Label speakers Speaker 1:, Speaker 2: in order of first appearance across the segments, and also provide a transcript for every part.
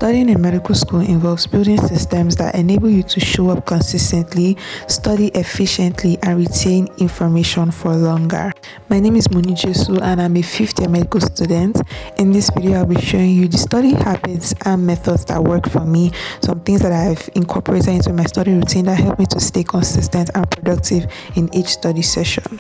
Speaker 1: Studying in medical school involves building systems that enable you to show up consistently, study efficiently, and retain information for longer. My name is Monimeetsmed and I'm a fifth year medical student. In this video, I'll be showing you the study habits and methods that work for me, some things that I've incorporated into my study routine that help me to stay consistent and productive in each study session.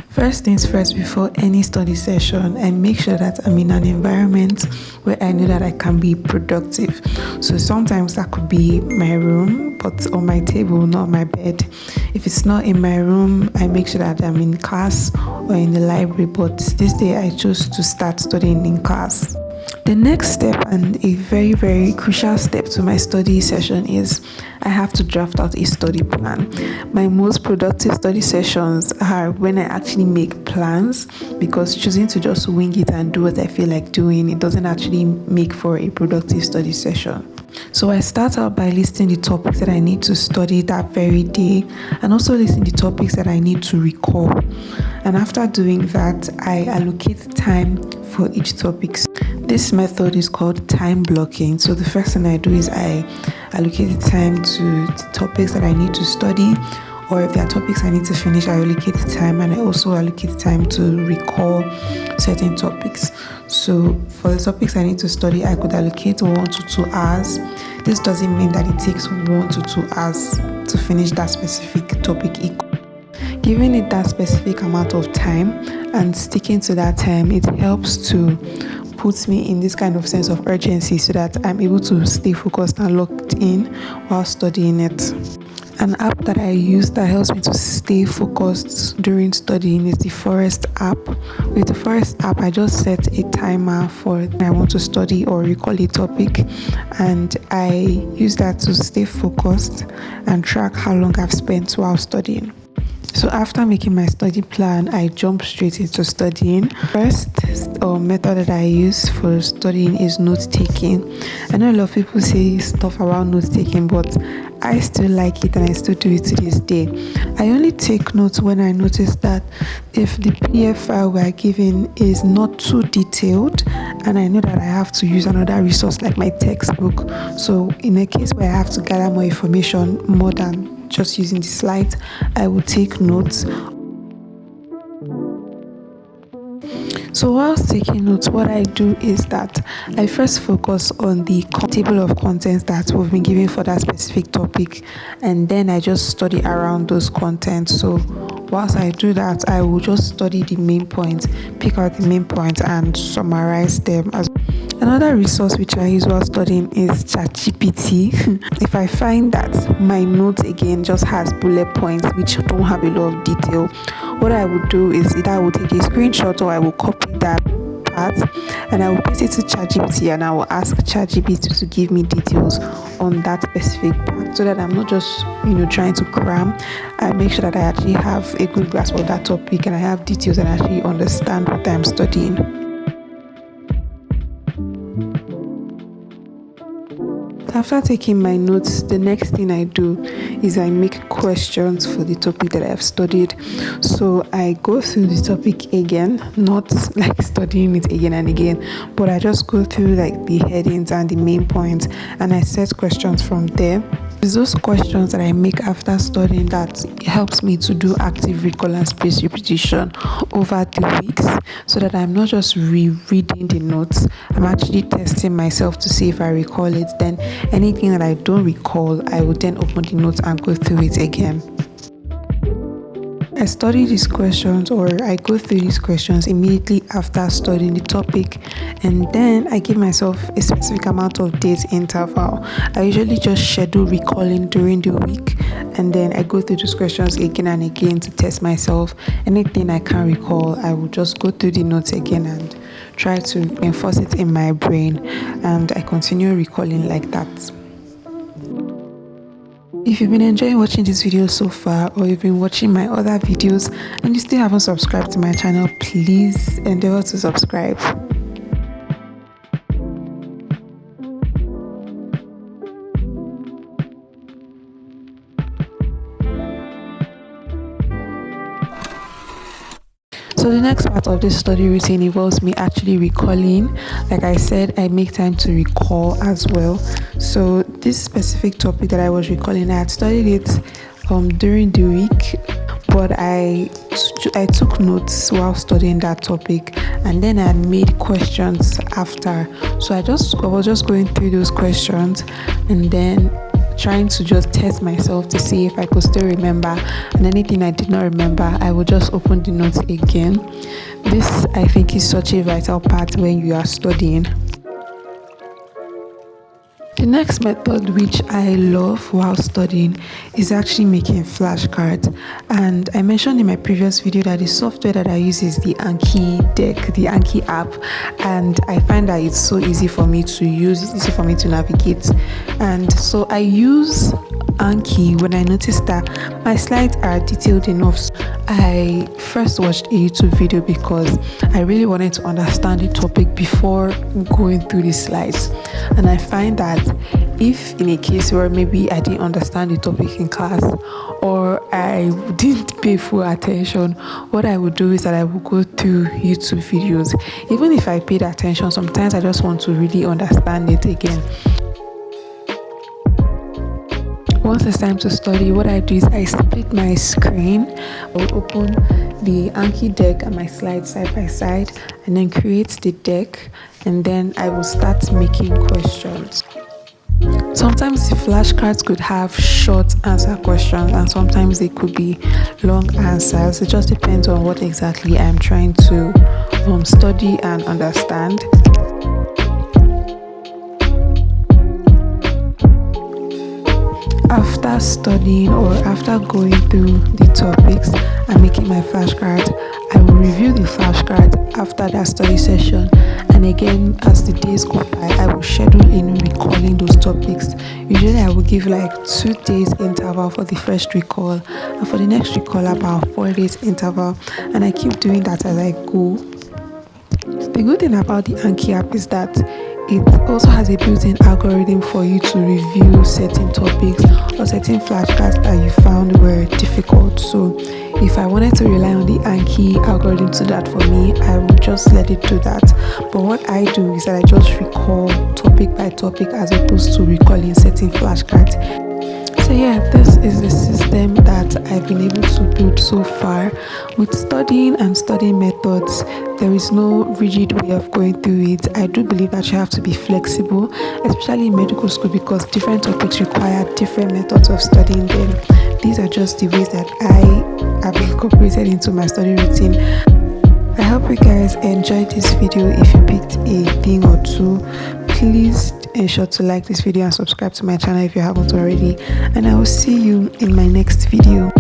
Speaker 1: First things first, before any study session, I make sure that I'm in an environment where I know that I can be productive. So sometimes that could be my room, but on my table, not my bed. If it's not in my room, I make sure that I'm in class or in the library, but this day I chose to start studying in class. The next step, and a very, very crucial step to my study session, is I have to draft out a study plan. My most productive study sessions are when I actually make plans, because choosing to just wing it and do what I feel like doing, it doesn't actually make for a productive study session. So I start out by listing the topics that I need to study that very day, and also listing the topics that I need to recall. And after doing that, I allocate time for each topic. This method is called time blocking. So the first thing I do is I allocate the time to the topics that I need to study, or if there are topics I need to finish, I allocate the time, and I also allocate the time to recall certain topics. So for the topics I need to study, I could allocate 1 to 2 hours. This doesn't mean that it takes 1 to 2 hours to finish that specific topic. Giving it that specific amount of time and sticking to that time, it helps to put me in this kind of sense of urgency so that I'm able to stay focused and locked in while studying it. An app that I use that helps me to stay focused during studying is the Forest app. With the Forest app, I just set a timer for when I want to study or recall a topic, and I use that to stay focused and track how long I've spent while studying. So after making my study plan, I jump straight into studying. First method that I use for studying is note-taking. I know a lot of people say stuff around note-taking, but I still like it and I still do it to this day. I only take notes when I notice that if the PDF file we're given is not too detailed, and I know that I have to use another resource like my textbook. So in a case where I have to gather more information more than just using the slides, I will take notes. So whilst taking notes, what I do is that I first focus on the table of contents that we've been given for that specific topic, and then I just study around those contents. So whilst I do that, I will just study the main points, pick out the main points and summarize them. Another resource which I use while studying is ChatGPT. If I find that my notes again just has bullet points which don't have a lot of detail, what I would do is either I will take a screenshot or I will copy that part and I will paste it to ChatGPT, and I will ask ChatGPT to give me details on that specific part, so that I'm not just trying to cram. I make sure that I actually have a good grasp of that topic and I have details and actually understand what I'm studying. After taking my notes, the next thing I do is I make questions for the topic that I've studied. So I go through the topic again, not like studying it again and again, but I just go through like the headings and the main points, and I set questions from there. It's those questions that I make after studying that helps me to do active recall and spaced repetition over the weeks, so that I'm not just rereading the notes, I'm actually testing myself to see if I recall it. Then anything that I don't recall, I will then open the notes and go through it again. I study these questions, or I go through these questions immediately after studying the topic, and then I give myself a specific amount of days interval. I usually just schedule recalling during the week, and then I go through these questions again and again to test myself. Anything I can't recall, I will just go through the notes again and try to enforce it in my brain, and I continue recalling like that. If you've been enjoying watching this video so far, or you've been watching my other videos and you still haven't subscribed to my channel, please endeavor to subscribe. So the next part of this study routine involves me actually recalling. Like I said, I make time to recall as well. So this specific topic that I was recalling, I had studied it during the week, but I took notes while studying that topic, and then I made questions after. So I was just going through those questions and then trying to just test myself to see if I could still remember, and anything I did not remember, I would just open the notes again. This, I think, is such a vital part when you are studying. The next method which I love while studying is actually making flashcards, and I mentioned in my previous video that the software that I use is the Anki deck, the Anki app, and I find that it's so easy for me to use, it's easy for me to navigate. And so I use Anki when I noticed that my slides are detailed enough. I first watched a YouTube video because I really wanted to understand the topic before going through the slides, and I find that if in a case where maybe I didn't understand the topic in class or I didn't pay full attention, what I would do is that I would go through YouTube videos. Even if I paid attention, sometimes I just want to really understand it again. Once it's time to study, what I do is I split my screen. I will open the Anki deck and my slides side by side, and then create the deck, and then I will start making questions. Sometimes the flashcards could have short answer questions, and sometimes they could be long answers. It just depends on what exactly I'm trying to study and understand. After studying or after going through the topics and making my flashcards, I will review the flashcards after that study session, and again as the days go by, I will schedule in recalling those topics. Usually I will give like 2 days interval for the first recall, and for the next recall about 4 days interval, and I keep doing that as I go. The good thing about the Anki app is that it also has a built-in algorithm for you to review certain topics or certain flashcards that you found were difficult. So if I wanted to rely on the Anki algorithm to do that for me, I would just let it do that. But what I do is that I just recall topic by topic as opposed to recalling certain flashcards. So yeah, this is the system that I've been able to build so far. With studying and studying methods, there is no rigid way of going through it. I do believe that you have to be flexible, especially in medical school, because different topics require different methods of studying them. These are just the ways that I have incorporated into my study routine. I hope you guys enjoyed this video. If you picked a thing or two, please ensure to like this video and subscribe to my channel if you haven't already, and I will see you in my next video.